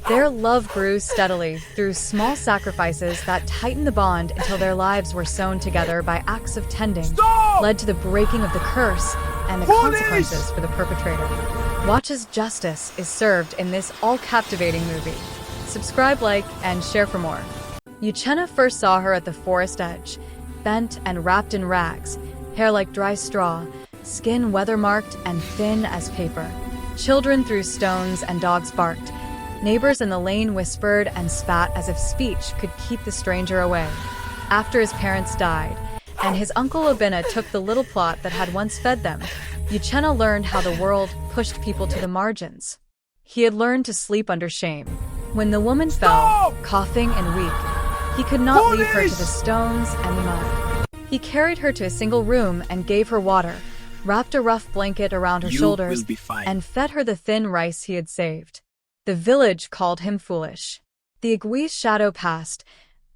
Their love grew steadily through small sacrifices that tightened the bond until their lives were sewn together by acts of tending, led to the breaking of the curse and the consequences for the perpetrator. Watch as justice is served in this all-captivating movie. Subscribe, like, and share for more. Uchenna first saw her at the forest edge, bent and wrapped in rags, hair like dry straw, skin weather-marked and thin as paper. Children threw stones and dogs barked. Neighbors in the lane whispered and spat as if speech could keep the stranger away. After his parents died, and his uncle Obinna took the little plot that had once fed them, Uchenna learned how the world pushed people to the margins. He had learned to sleep under shame. When the woman fell, coughing and weak, he could not leave her to the stones and the mud. He carried her to a single room and gave her water, wrapped a rough blanket around her shoulders, and fed her the thin rice he had saved. The village called him foolish. The Igwi's shadow passed,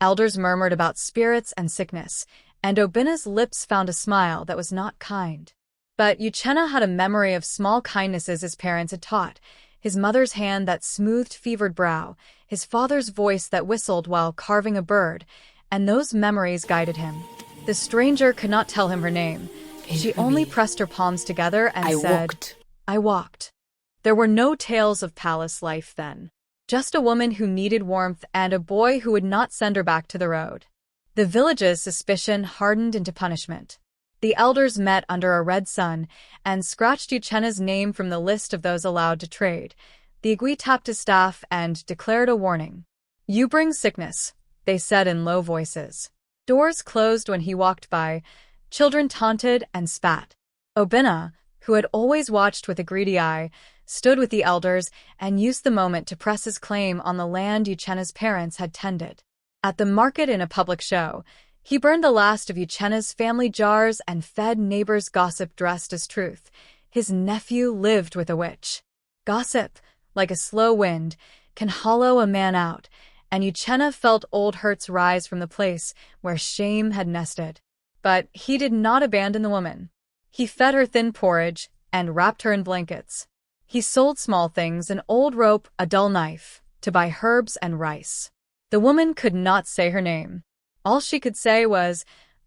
elders murmured about spirits and sickness, and Obinna's lips found a smile that was not kind. But Uchenna had a memory of small kindnesses his parents had taught, his mother's hand that smoothed fevered brow, his father's voice that whistled while carving a bird, and those memories guided him. The stranger could not tell him her name. She only pressed her palms together and said, I walked. There were no tales of palace life then. Just a woman who needed warmth and a boy who would not send her back to the road. The village's suspicion hardened into punishment. The elders met under a red sun and scratched Uchenna's name from the list of those allowed to trade. The Igwi tapped his staff and declared a warning. You bring sickness, they said in low voices. Doors closed when he walked by. Children taunted and spat. Obinna, who had always watched with a greedy eye, stood with the elders and used the moment to press his claim on the land Uchenna's parents had tended. At the market in a public show, he burned the last of Uchenna's family jars and fed neighbors' gossip dressed as truth. His nephew lived with a witch. Gossip, like a slow wind, can hollow a man out, and Uchenna felt old hurts rise from the place where shame had nested. But he did not abandon the woman. He fed her thin porridge and wrapped her in blankets. He sold small things, an old rope, a dull knife, to buy herbs and rice. The woman could not say her name. All she could say was,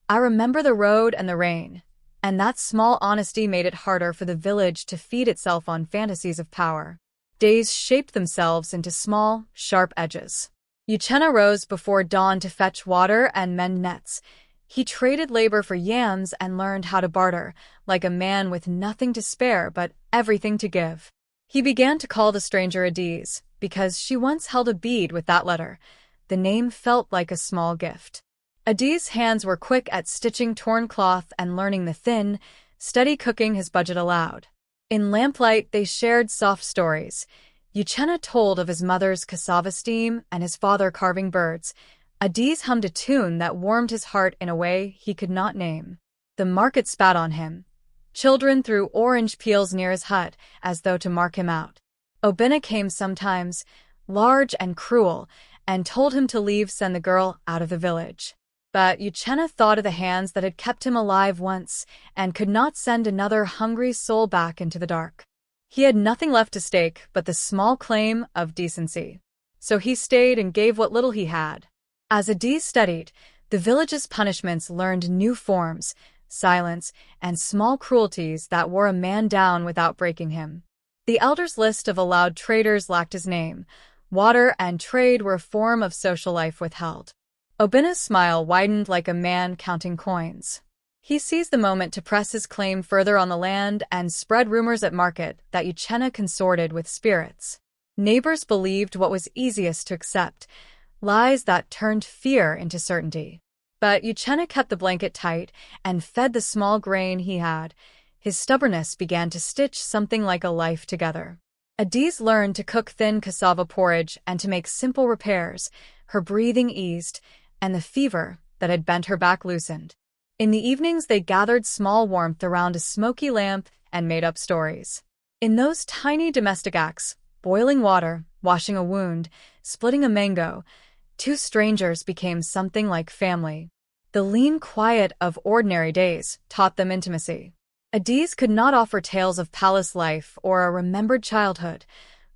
I remember the road and the rain. And that small honesty made it harder for the village to feed itself on fantasies of power. Days shaped themselves into small, sharp edges. Uchenna rose before dawn to fetch water and mend nets. He traded labor for yams and learned how to barter, like a man with nothing to spare but everything to give. He began to call the stranger Adiz, because she once held a bead with that letter. The name felt like a small gift. Adiz's hands were quick at stitching torn cloth and learning the thin, steady cooking his budget allowed. In lamplight, they shared soft stories. Uchenna told of his mother's cassava steam and his father carving birds. Adiz hummed a tune that warmed his heart in a way he could not name. The market spat on him. Children threw orange peels near his hut, as though to mark him out. Obinna came sometimes, large and cruel, and told him to send the girl out of the village. But Uchenna thought of the hands that had kept him alive once, and could not send another hungry soul back into the dark. He had nothing left to stake but the small claim of decency. So he stayed and gave what little he had. As Adiz studied, the village's punishments learned new forms, silence, and small cruelties that wore a man down without breaking him. The elders' list of allowed traders lacked his name. Water and trade were a form of social life withheld. Obinna's smile widened like a man counting coins. He seized the moment to press his claim further on the land and spread rumors at market that Uchenna consorted with spirits. Neighbors believed what was easiest to accept, lies that turned fear into certainty. But Uchenna kept the blanket tight and fed the small grain he had. His stubbornness began to stitch something like a life together. Adiz learned to cook thin cassava porridge and to make simple repairs. Her breathing eased, and the fever that had bent her back loosened. In the evenings they gathered small warmth around a smoky lamp and made up stories. In those tiny domestic acts, boiling water, washing a wound, splitting a mango, two strangers became something like family. The lean quiet of ordinary days taught them intimacy. Adiz could not offer tales of palace life or a remembered childhood.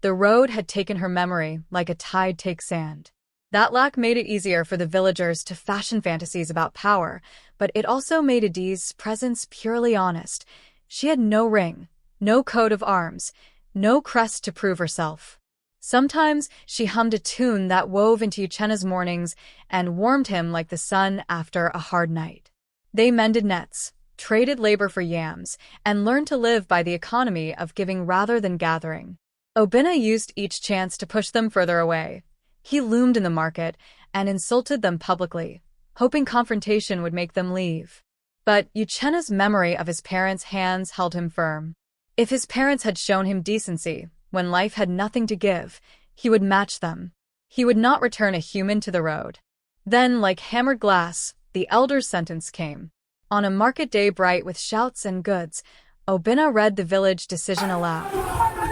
The road had taken her memory like a tide takes sand. That lack made it easier for the villagers to fashion fantasies about power, but it also made Adiz's presence purely honest. She had no ring, no coat of arms, no crest to prove herself. Sometimes she hummed a tune that wove into Uchena's mornings and warmed him like the sun after a hard night. They mended nets, traded labor for yams, and learned to live by the economy of giving rather than gathering. Obinna used each chance to push them further away. He loomed in the market and insulted them publicly, hoping confrontation would make them leave. But Uchena's memory of his parents' hands held him firm. If his parents had shown him decency, when life had nothing to give, he would match them. He would not return a human to the road. Then, like hammered glass, the elder's sentence came. On a market day bright with shouts and goods, Obinna read the village decision aloud.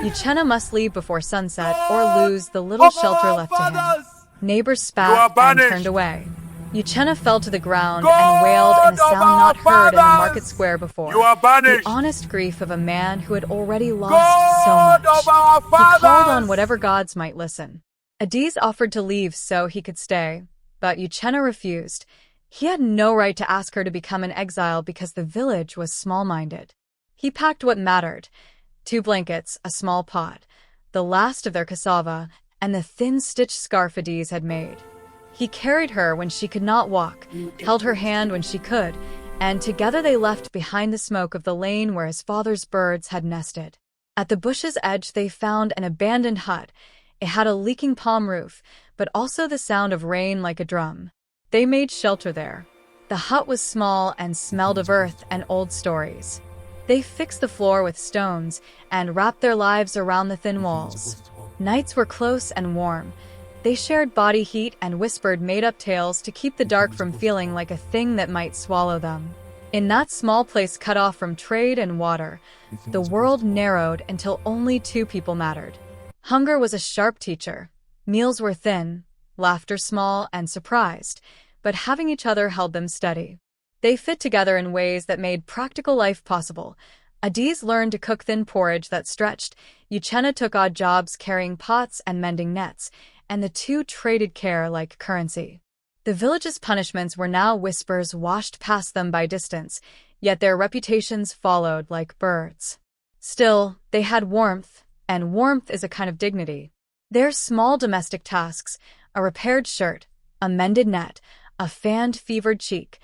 Uchenna must leave before sunset or lose the little shelter left to him. Neighbors spat and turned away. Uchenna fell to the ground and wailed in a sound not heard in the market square before. The honest grief of a man who had already lost so much. He called on whatever gods might listen. Adiz offered to leave so he could stay, but Uchenna refused. He had no right to ask her to become an exile because the village was small-minded. He packed what mattered: 2 blankets, a small pot, the last of their cassava, and the thin stitched scarf Adiz had made. He carried her when she could not walk, held her hand when she could, and together they left behind the smoke of the lane where his father's birds had nested. At the bush's edge they found an abandoned hut. It had a leaking palm roof, but also the sound of rain like a drum. They made shelter there. The hut was small and smelled of earth and old stories. They fixed the floor with stones and wrapped their lives around the thin walls. Nights were close and warm. They shared body heat and whispered made-up tales to keep the dark from feeling like a thing that might swallow them. In that small place cut off from trade and water, the world narrowed until only 2 people mattered. Hunger was a sharp teacher. Meals were thin, laughter small and surprised, but having each other held them steady. They fit together in ways that made practical life possible. Adiz learned to cook thin porridge that stretched, Uchenna took odd jobs carrying pots and mending nets, and the 2 traded care like currency. The village's punishments were now whispers washed past them by distance, yet their reputations followed like birds. Still, they had warmth, and warmth is a kind of dignity. Their small domestic tasks, a repaired shirt, a mended net, a fanned fevered cheek,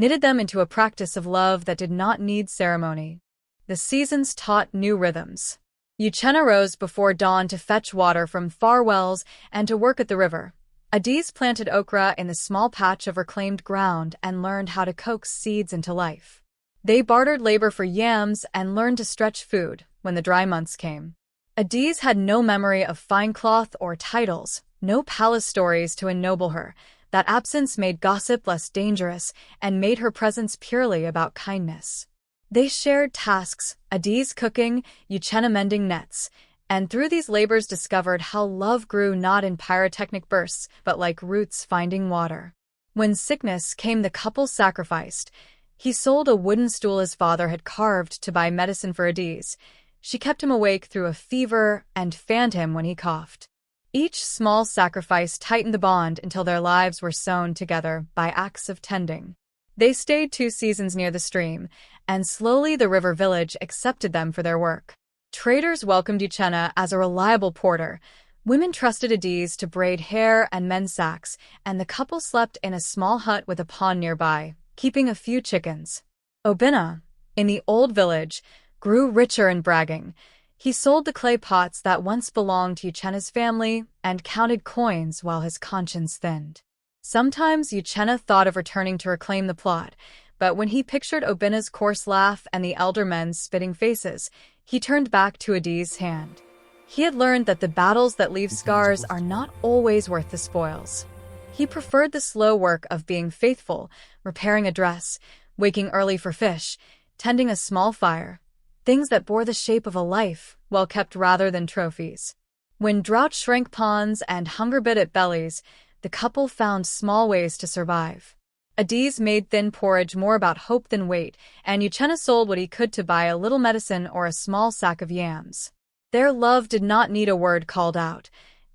knitted them into a practice of love that did not need ceremony. The seasons taught new rhythms. Uchenna rose before dawn to fetch water from far wells and to work at the river. Adiz planted okra in the small patch of reclaimed ground and learned how to coax seeds into life. They bartered labor for yams and learned to stretch food when the dry months came. Adiz had no memory of fine cloth or titles, no palace stories to ennoble her. That absence made gossip less dangerous and made her presence purely about kindness. They shared tasks, Adiz cooking, Uchenna mending nets, and through these labors discovered how love grew not in pyrotechnic bursts but like roots finding water. When sickness came, the couple sacrificed. He sold a wooden stool his father had carved to buy medicine for Adiz. She kept him awake through a fever and fanned him when he coughed. Each small sacrifice tightened the bond until their lives were sewn together by acts of tending. They stayed 2 seasons near the stream, and slowly the river village accepted them for their work. Traders welcomed Uchenna as a reliable porter. Women trusted Adiz to braid hair and mend sacks, and the couple slept in a small hut with a pond nearby, keeping a few chickens. Obinna, in the old village, grew richer and bragging. He sold the clay pots that once belonged to Uchenna's family and counted coins while his conscience thinned. Sometimes Uchenna thought of returning to reclaim the plot, but when he pictured Obinna's coarse laugh and the elder men's spitting faces, he turned back to Adiz's hand. He had learned that the battles that leave scars are not always worth the spoils. He preferred the slow work of being faithful, repairing a dress, waking early for fish, tending a small fire, things that bore the shape of a life, well kept rather than trophies. When drought shrank ponds and hunger bit at bellies, the couple found small ways to survive. Adiz made thin porridge more about hope than weight, and Uchenna sold what he could to buy a little medicine or a small sack of yams. Their love did not need a word called out.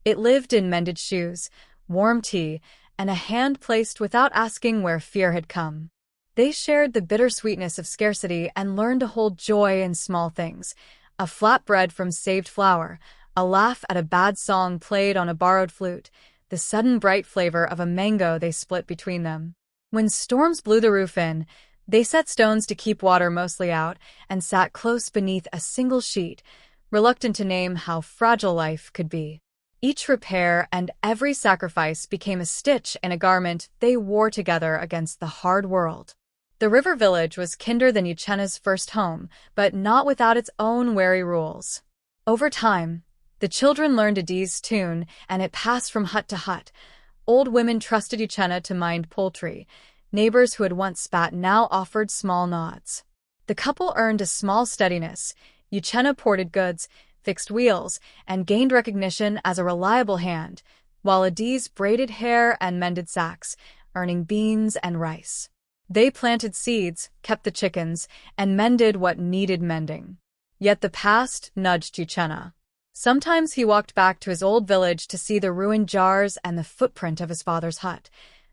It lived in mended shoes, warm tea, and a hand placed without asking where fear had come. They shared the bittersweetness of scarcity and learned to hold joy in small things. A flatbread from saved flour, a laugh at a bad song played on a borrowed flute, the sudden bright flavor of a mango they split between them. When storms blew the roof in, they set stones to keep water mostly out and sat close beneath a single sheet, reluctant to name how fragile life could be. Each repair and every sacrifice became a stitch in a garment they wore together against the hard world. The river village was kinder than Uchena's first home, but not without its own wary rules. Over time, the children learned Adi's tune, and it passed from hut to hut. Old women trusted Uchena to mind poultry. Neighbors who had once spat now offered small nods. The couple earned a small steadiness. Uchena ported goods, fixed wheels, and gained recognition as a reliable hand, while Adiz braided hair and mended sacks, earning beans and rice. They planted seeds, kept the chickens, and mended what needed mending. Yet the past nudged Uchena. Sometimes he walked back to his old village to see the ruined jars and the footprint of his father's hut.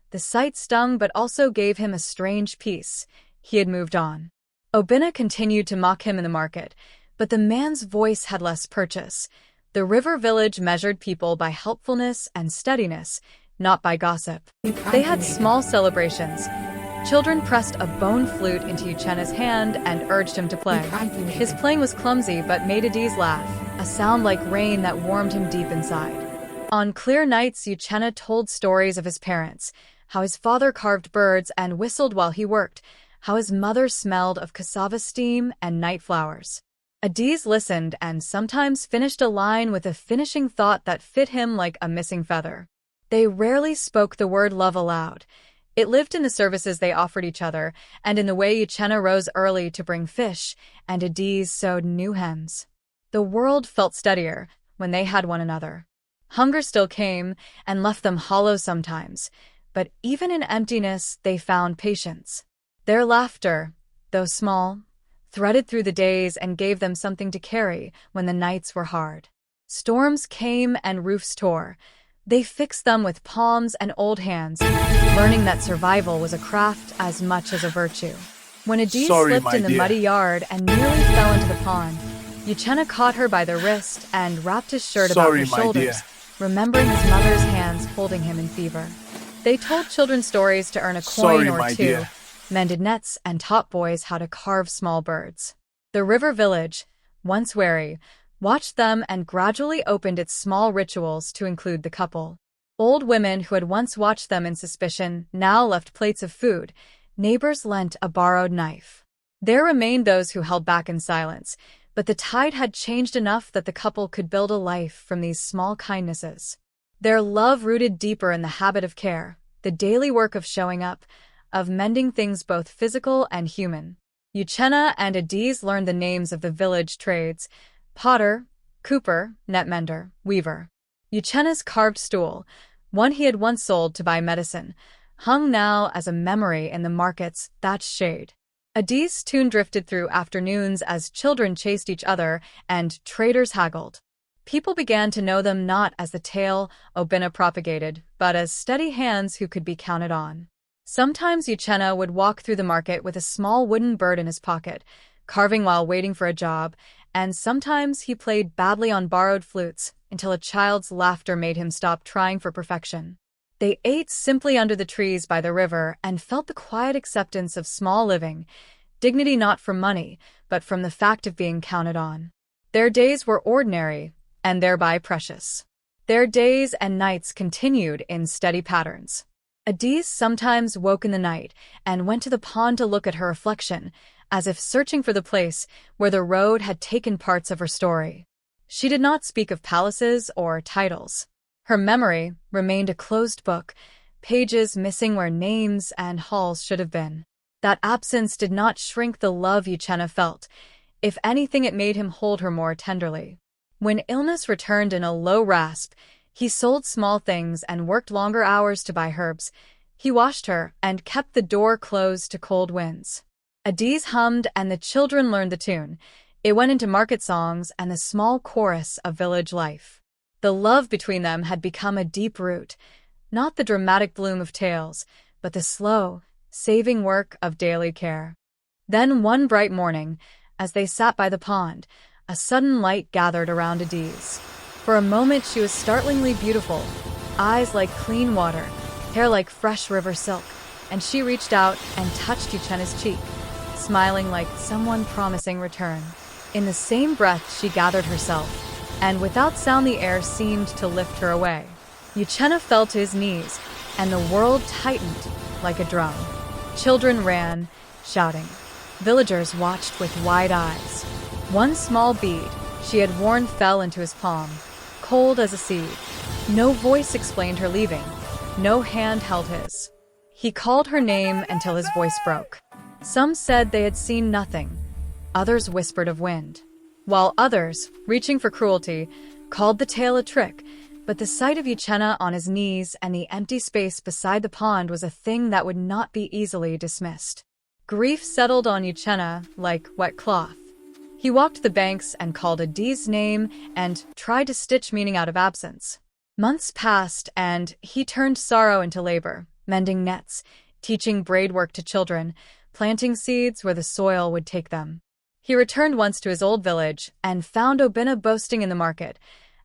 The sight stung but also gave him a strange peace. He had moved on. Obinna continued to mock him in the market, but the man's voice had less purchase. The river village measured people by helpfulness and steadiness, not by gossip. They had small celebrations. Children pressed a bone flute into Uchena's hand and urged him to play. His playing was clumsy but made Adiz laugh, a sound like rain that warmed him deep inside. On clear nights, Uchena told stories of his parents, how his father carved birds and whistled while he worked, how his mother smelled of cassava steam and night flowers. Adiz listened and sometimes finished a line with a finishing thought that fit him like a missing feather. They rarely spoke the word love aloud. It lived in the services they offered each other, and in the way Uchena rose early to bring fish, and Adiz sewed new hens. The world felt steadier when they had one another. Hunger still came and left them hollow sometimes, but even in emptiness they found patience. Their laughter, though small, threaded through the days and gave them something to carry when the nights were hard. Storms came and roofs tore. They fixed them with palms and old hands, learning that survival was a craft as much as a virtue. When Adiz slipped in the muddy yard and nearly fell into the pond, Uchena caught her by the wrist and wrapped his shirt about her shoulders, remembering his mother's hands holding him in fever. They told children stories to earn a coin or two, mended nets, and taught boys how to carve small birds. The river village, once wary, watched them and gradually opened its small rituals to include the couple. Old women who had once watched them in suspicion now left plates of food. Neighbors lent a borrowed knife. There remained those who held back in silence, but the tide had changed enough that the couple could build a life from these small kindnesses. Their love rooted deeper in the habit of care, the daily work of showing up, of mending things both physical and human. Uchena and Adiz learned the names of the village trades: potter, cooper, net mender, weaver. Uchena's carved stool, one he had once sold to buy medicine, hung now as a memory in the market's thatched shade. Adiz's tune drifted through afternoons as children chased each other and traders haggled. People began to know them not as the tale Obinna propagated, but as steady hands who could be counted on. Sometimes Uchena would walk through the market with a small wooden bird in his pocket, carving while waiting for a job, and sometimes he played badly on borrowed flutes until a child's laughter made him stop trying for perfection. They ate simply under the trees by the river and felt the quiet acceptance of small living, dignity not from money, but from the fact of being counted on. Their days were ordinary, and thereby precious. Their days and nights continued in steady patterns. Adiz sometimes woke in the night and went to the pond to look at her reflection, as if searching for the place where the road had taken parts of her story. She did not speak of palaces or titles. Her memory remained a closed book, pages missing where names and halls should have been. That absence did not shrink the love Uchena felt. If anything, it made him hold her more tenderly. When illness returned in a low rasp, he sold small things and worked longer hours to buy herbs. He washed her and kept the door closed to cold winds. Adiz hummed and the children learned the tune. It went into market songs and the small chorus of village life. The love between them had become a deep root, not the dramatic bloom of tales, but the slow, saving work of daily care. Then one bright morning, as they sat by the pond, a sudden light gathered around Adiz. For a moment she was startlingly beautiful, eyes like clean water, hair like fresh river silk, and she reached out and touched Uchena's cheek, smiling like someone promising return. In the same breath she gathered herself, and without sound the air seemed to lift her away. Uchenna fell to his knees, and the world tightened like a drum. Children ran, shouting. Villagers watched with wide eyes. One small bead she had worn fell into his palm, cold as a seed. No voice explained her leaving. No hand held his. He called her name until his voice broke. Some said they had seen nothing. Others whispered of wind. While others, reaching for cruelty, called the tale a trick. But the sight of Uchenna on his knees and the empty space beside the pond was a thing that would not be easily dismissed. Grief settled on Uchenna like wet cloth. He walked the banks and called Adiz's name and tried to stitch meaning out of absence. Months passed and he turned sorrow into labor, mending nets, teaching braid work to children, planting seeds where the soil would take them. He returned once to his old village and found Obinna boasting in the market.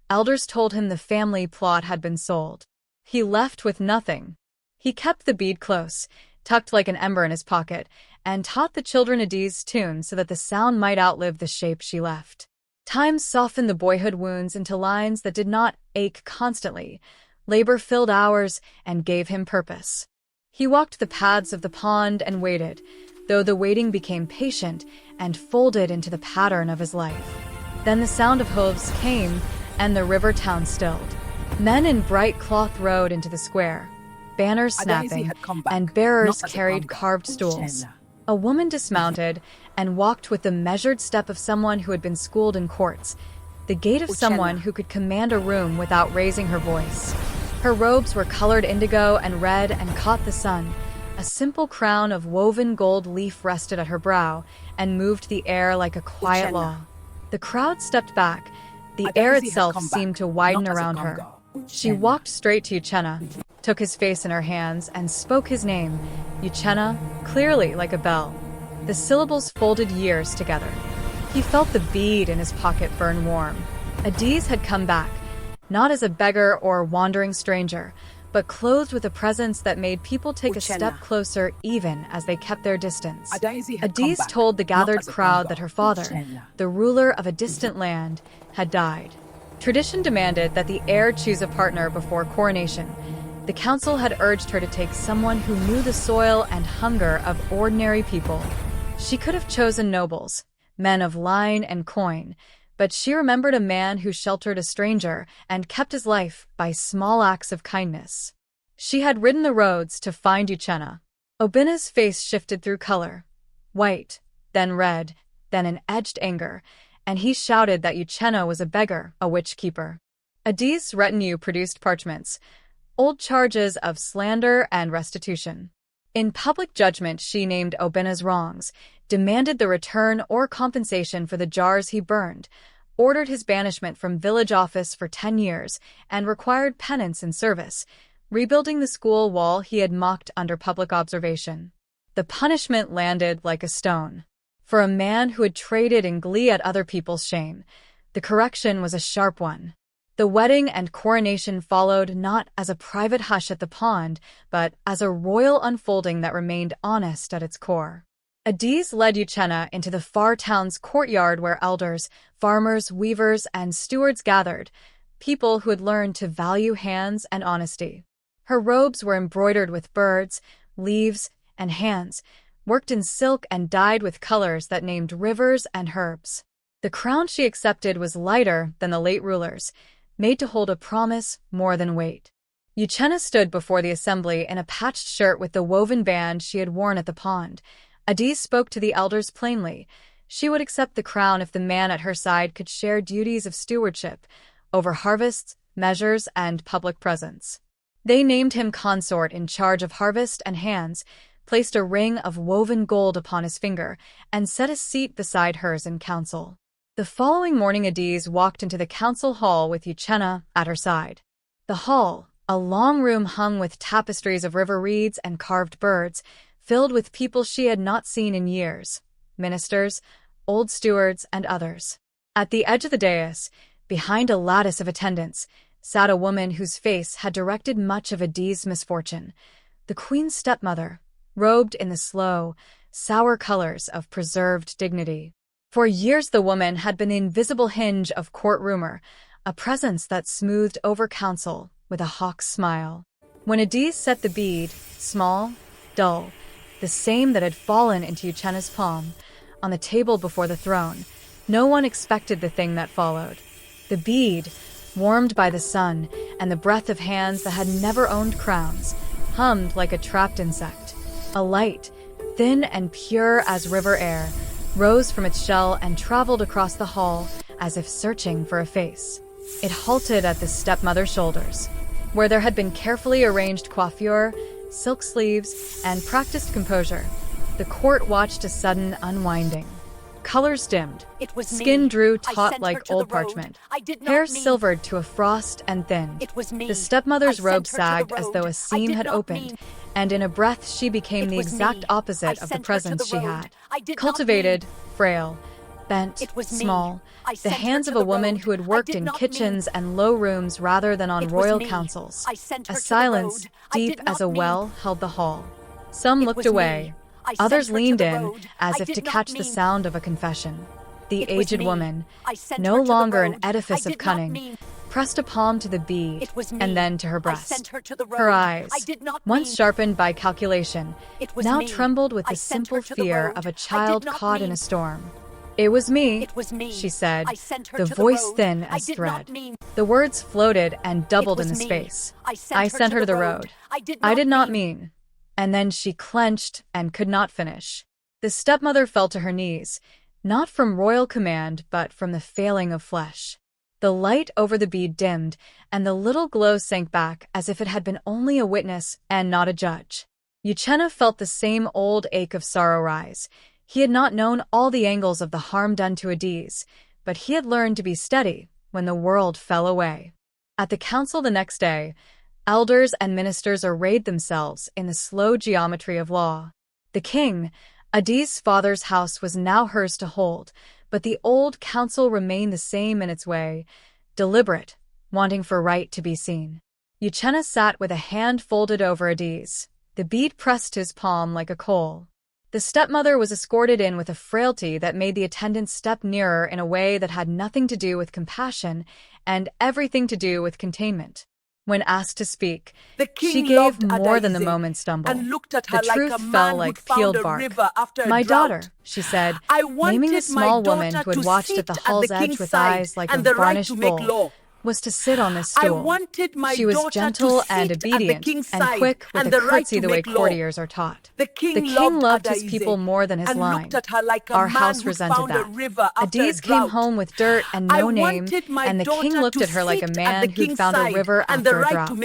Elders told him the family plot had been sold. He left with nothing. He kept the bead close, tucked like an ember in his pocket, and taught the children Adiz's tune so that the sound might outlive the shape she left. Time softened the boyhood wounds into lines that did not ache constantly. Labor filled hours and gave him purpose. He walked the paths of the pond and waited, though the waiting became patient and folded into the pattern of his life. Then the sound of hooves came, and the river town stilled. Men in bright cloth rode into the square, banners snapping, and bearers carried carved stools. A woman dismounted and walked with the measured step of someone who had been schooled in courts, the gait of someone who could command a room without raising her voice. Her robes were colored indigo and red and caught the sun. A simple crown of woven gold leaf rested at her brow and moved the air like a quiet law. The crowd stepped back. The air itself seemed to widen around her. She walked straight to Uchenna, took his face in her hands, and spoke his name, Uchenna, clearly like a bell. The syllables folded years together. He felt the bead in his pocket burn warm. Adiz had come back, not as a beggar or wandering stranger, but clothed with a presence that made people take a step closer even as they kept their distance. Adiz told the gathered crowd that her father, the ruler of a distant land, had died. Tradition demanded that the heir choose a partner before coronation. The council had urged her to take someone who knew the soil and hunger of ordinary people. She could have chosen nobles, men of line and coin, but she remembered a man who sheltered a stranger and kept his life by small acts of kindness. She had ridden the roads to find Uchenna. Obinna's face shifted through color, white, then red, then an edged anger, and he shouted that Uchenna was a beggar, a witch-keeper. Adiz's retinue produced parchments, old charges of slander and restitution. In public judgment she named Obinna's wrongs, demanded the return or compensation for the jars he burned, ordered his banishment from village office for 10 years, and required penance and service, rebuilding the school wall he had mocked under public observation. The punishment landed like a stone. For a man who had traded in glee at other people's shame, the correction was a sharp one. The wedding and coronation followed not as a private hush at the pond, but as a royal unfolding that remained honest at its core. Adiz led Uchenna into the far town's courtyard where elders, farmers, weavers, and stewards gathered, people who had learned to value hands and honesty. Her robes were embroidered with birds, leaves, and hands, worked in silk and dyed with colors that named rivers and herbs. The crown she accepted was lighter than the late ruler's, made to hold a promise more than weight. Uchenna stood before the assembly in a patched shirt with the woven band she had worn at the pond. Adiz spoke to the elders plainly. She would accept the crown if the man at her side could share duties of stewardship over harvests, measures, and public presence. They named him consort in charge of harvest and hands, placed a ring of woven gold upon his finger, and set a seat beside hers in council. The following morning Adise walked into the council hall with Uchenna at her side. The hall, a long room hung with tapestries of river reeds and carved birds, filled with people she had not seen in years, ministers, old stewards, and others. At the edge of the dais, behind a lattice of attendants, sat a woman whose face had directed much of Adise's misfortune, the queen's stepmother, robed in the slow, sour colors of preserved dignity. For years the woman had been the invisible hinge of court rumor, a presence that smoothed over counsel with a hawk's smile. When Adise set the bead, small, dull, the same that had fallen into Uchenna's palm, on the table before the throne, no one expected the thing that followed. The bead, warmed by the sun and the breath of hands that had never owned crowns, hummed like a trapped insect. A light, thin and pure as river air, rose from its shell and traveled across the hall as if searching for a face. It halted at the stepmother's shoulders, where there had been carefully arranged coiffure, silk sleeves, and practiced composure. The court watched a sudden unwinding. Colors dimmed, skin drew taut like old parchment, hair silvered to a frost and thin. The stepmother's robe sagged as though a seam had opened, and in a breath she became the exact opposite of the presence she had. Cultivated, frail, bent, small, the hands of a woman who had worked in kitchens and low rooms rather than on royal councils. A silence, deep as a well, held the hall. Some looked away. Others leaned in, as if to catch the sound of a confession. The aged woman, no longer an edifice of cunning, pressed a palm to the bead and then to her breast. Her eyes, once sharpened by calculation, now trembled with the simple fear of a child caught in a storm. "It was me," she said, the voice thin as thread. The words floated and doubled in the space. "I sent her to the road. I did not mean." And then she clenched and could not finish. The stepmother fell to her knees, not from royal command, but from the failing of flesh. The light over the bead dimmed, and the little glow sank back as if it had been only a witness and not a judge. Uchenna felt the same old ache of sorrow rise. He had not known all the angles of the harm done to Adise, but he had learned to be steady when the world fell away. At the council the next day, elders and ministers arrayed themselves in the slow geometry of law. The king, Adise's father's house, was now hers to hold, but the old council remained the same in its way, deliberate, wanting for right to be seen. Uchenna sat with a hand folded over Adise, the bead pressed to his palm like a coal. The stepmother was escorted in with a frailty that made the attendants step nearer in a way that had nothing to do with compassion and everything to do with containment. When asked to speak, she gave more than the moment's stumble. The truth fell like peeled bark. "My daughter," she said, naming the small woman who had watched at the hall's edge with eyes like a varnished bull, was to sit on this stool. She was gentle and obedient and quick with a curtsy the way courtiers are taught. The king loved his people more than his line. Our house resented that. Adise came home with dirt and no name, and the king looked at her like a man who'd found a river after a drought.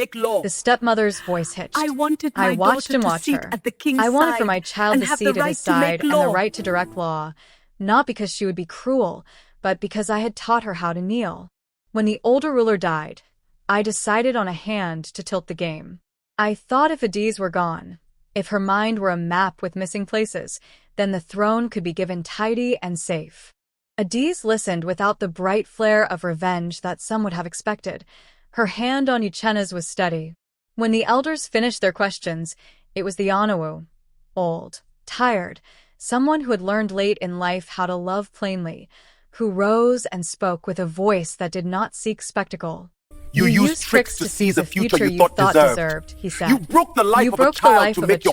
The stepmother's voice hitched. I watched him watch her. I wanted for my child the seat at his side and the right to direct law, not because she would be cruel, but because I had taught her how to kneel. When the older ruler died, I decided on a hand to tilt the game. I thought if Adise were gone, if her mind were a map with missing places, then the throne could be given tidy and safe. Adise listened without the bright flare of revenge that some would have expected. Her hand on Uchenna's was steady. When the elders finished their questions, it was the Anawu, old, tired, someone who had learned late in life how to love plainly, who rose and spoke with a voice that did not seek spectacle. "You used tricks to seize a future you thought deserved," he said. "You broke the life of a child to make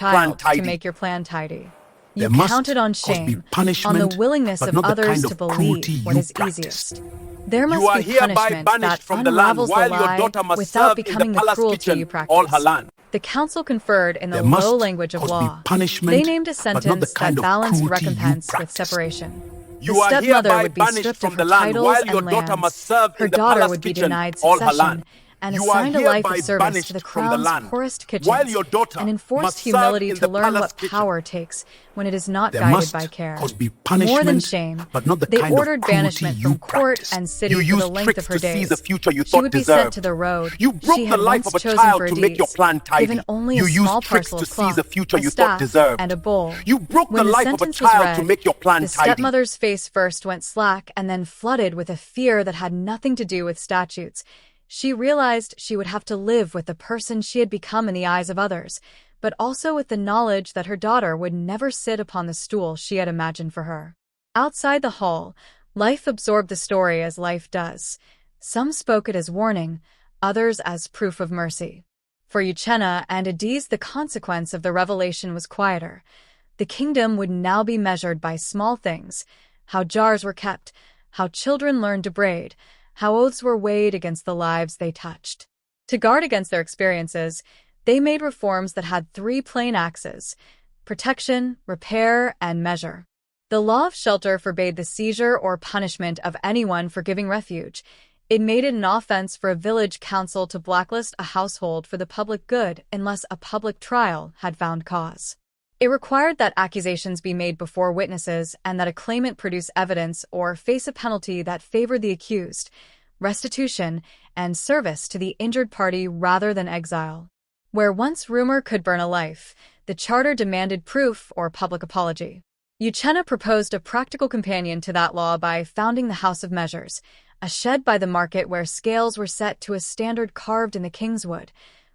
your plan tidy. You counted on shame, on the willingness of others to believe what is easiest. There must be punishment that unravels the lie without becoming the cruelty you practice." The council conferred in the low language of law. They named a sentence that balanced recompense with separation. The stepmother would be stripped of her titles and lands, her daughter would be denied succession, and You are assigned a life of hereby service to the banished from the crown's land, poorest kitchens, while your daughter and enforced must serve humility in to the learn palace what kitchen. power takes when it is not There guided must, by care. of course, be More than punishment, shame, but not the they kind of ordered cruelty banishment you from court practiced. and city You for the used length of tricks her to seize days. a future you She thought would be deserved. sent to the road You she broke the had life once of a chosen child for to make your Adiz, plan tidy. given only You a used small tricks parcel to of seize cloth, a future a you thought staff, deserved. and a bowl. You broke When the life of a sentence was child read, to make your plan the tidy. stepmother's face first went slack and then flooded with a fear that had nothing to do with statutes. She realized she would have to live with the person she had become in the eyes of others, but also with the knowledge that her daughter would never sit upon the stool she had imagined for her. Outside the hall, life absorbed the story as life does. Some spoke it as warning, others as proof of mercy. For Uchenna and Adiz, the consequence of the revelation was quieter. The kingdom would now be measured by small things: how jars were kept, how children learned to braid, how oaths were weighed against the lives they touched. To guard against their experiences, they made reforms that had three plain axes: protection, repair, and measure. The law of shelter forbade the seizure or punishment of anyone for giving refuge. It made it an offense for a village council to blacklist a household for the public good unless a public trial had found cause. It required that accusations be made before witnesses and that a claimant produce evidence or face a penalty that favored the accused, restitution, and service to the injured party rather than exile. Where once rumor could burn a life, the charter demanded proof or public apology. Uchenna proposed a practical companion to that law by founding the House of Measures, a shed by the market where scales were set to a standard carved in the king's wood,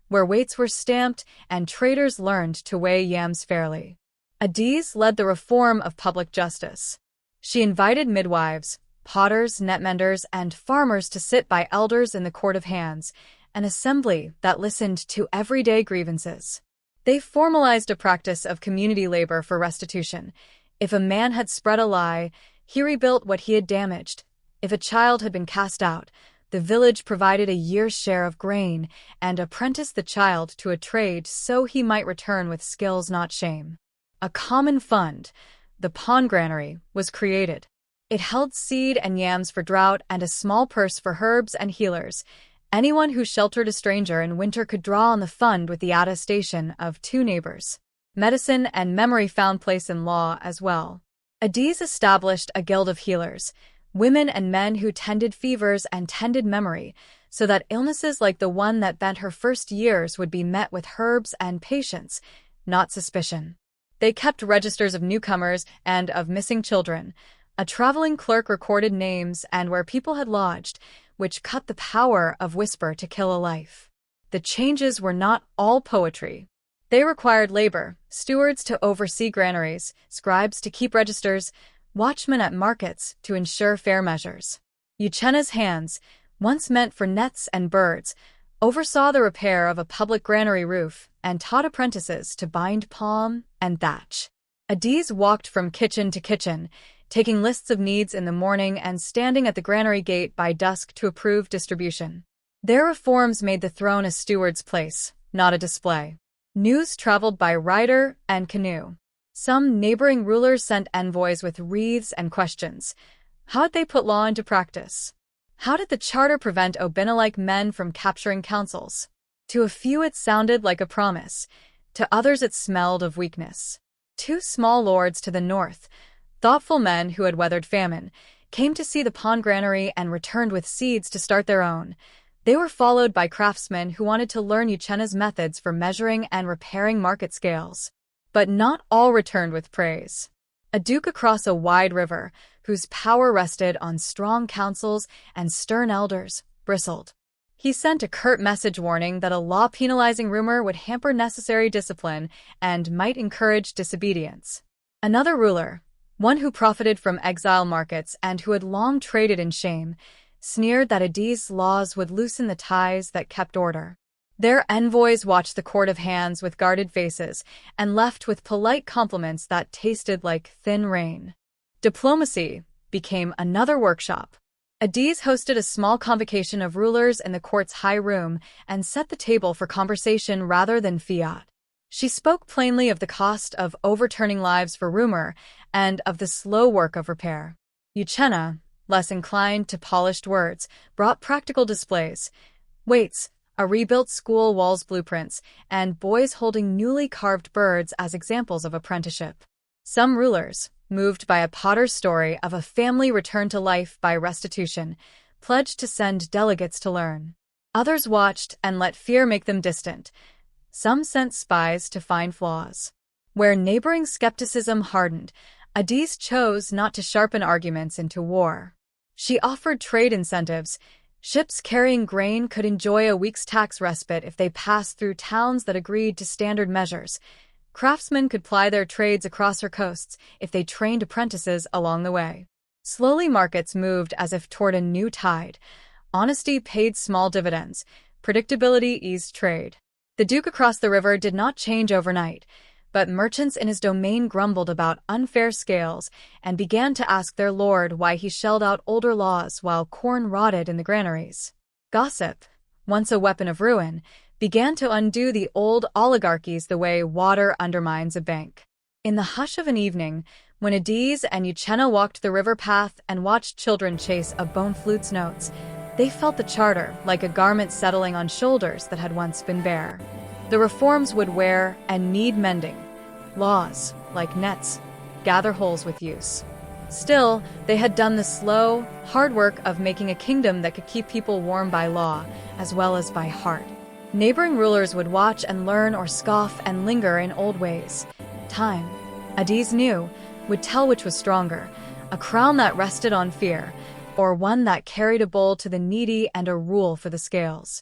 where weights were stamped and traders learned to weigh yams fairly. Adiz led the reform of public justice. She invited midwives, potters, netmenders, and farmers to sit by elders in the Court of Hands, an assembly that listened to everyday grievances. They formalized a practice of community labor for restitution. If a man had spread a lie, he rebuilt what he had damaged. If a child had been cast out, the village provided a year's share of grain and apprenticed the child to a trade so he might return with skills, not shame. A common fund, the pawn granary, was created. It held seed and yams for drought and a small purse for herbs and healers. Anyone who sheltered a stranger in winter could draw on the fund with the attestation of two neighbors. Medicine and memory found place in law as well. Adiz established a guild of healers, women and men who tended fevers and tended memory, so that illnesses like the one that bent her first years would be met with herbs and patience, not suspicion. They kept registers of newcomers and of missing children. A traveling clerk recorded names and where people had lodged, which cut the power of whisper to kill a life. The changes were not all poetry. They required labor, stewards to oversee granaries, scribes to keep registers, watchmen at markets to ensure fair measures. Uchenna's hands, once meant for nets and birds, oversaw the repair of a public granary roof and taught apprentices to bind palm and thatch. Adiz walked from kitchen to kitchen, taking lists of needs in the morning and standing at the granary gate by dusk to approve distribution. Their reforms made the throne a steward's place, not a display. News traveled by rider and canoe. Some neighboring rulers sent envoys with wreaths and questions. How did they put law into practice? How did the charter prevent Obina-like men from capturing councils? To a few it sounded like a promise. To others it smelled of weakness. Two small lords to the north, thoughtful men who had weathered famine, came to see the pawn granary and returned with seeds to start their own. They were followed by craftsmen who wanted to learn Uchenna's methods for measuring and repairing market scales. But not all returned with praise. A duke across a wide river, whose power rested on strong councils and stern elders, bristled. He sent a curt message warning that a law penalizing rumor would hamper necessary discipline and might encourage disobedience. Another ruler, one who profited from exile markets and who had long traded in shame, sneered that Adiz's laws would loosen the ties that kept order. Their envoys watched the Court of Hands with guarded faces and left with polite compliments that tasted like thin rain. Diplomacy became another workshop. Adiz hosted a small convocation of rulers in the court's high room and set the table for conversation rather than fiat. She spoke plainly of the cost of overturning lives for rumor and of the slow work of repair. Uchenna, less inclined to polished words, brought practical displays: weights, a rebuilt school wall's blueprints, and boys holding newly carved birds as examples of apprenticeship. Some rulers, moved by a potter's story of a family returned to life by restitution, pledged to send delegates to learn. Others watched and let fear make them distant. Some sent spies to find flaws. Where neighboring skepticism hardened, Adeez chose not to sharpen arguments into war. She offered trade incentives. Ships carrying grain could enjoy a week's tax respite if they passed through towns that agreed to standard measures. Craftsmen could ply their trades across her coasts if they trained apprentices along the way. Slowly, markets moved as if toward a new tide. Honesty paid small dividends. Predictability eased trade. The Duke across the river did not change overnight, but merchants in his domain grumbled about unfair scales and began to ask their lord why he shelled out older laws while corn rotted in the granaries. Gossip, once a weapon of ruin, began to undo the old oligarchies the way water undermines a bank. In the hush of an evening, when Adeez and Uchenna walked the river path and watched children chase a bone flute's notes, they felt the charter like a garment settling on shoulders that had once been bare. The reforms would wear and need mending. Laws, like nets, gather holes with use. Still, they had done the slow, hard work of making a kingdom that could keep people warm by law, as well as by heart. Neighboring rulers would watch and learn or scoff and linger in old ways. Time, Adeez knew, would tell which was stronger, a crown that rested on fear, or one that carried a bowl to the needy and a rule for the scales.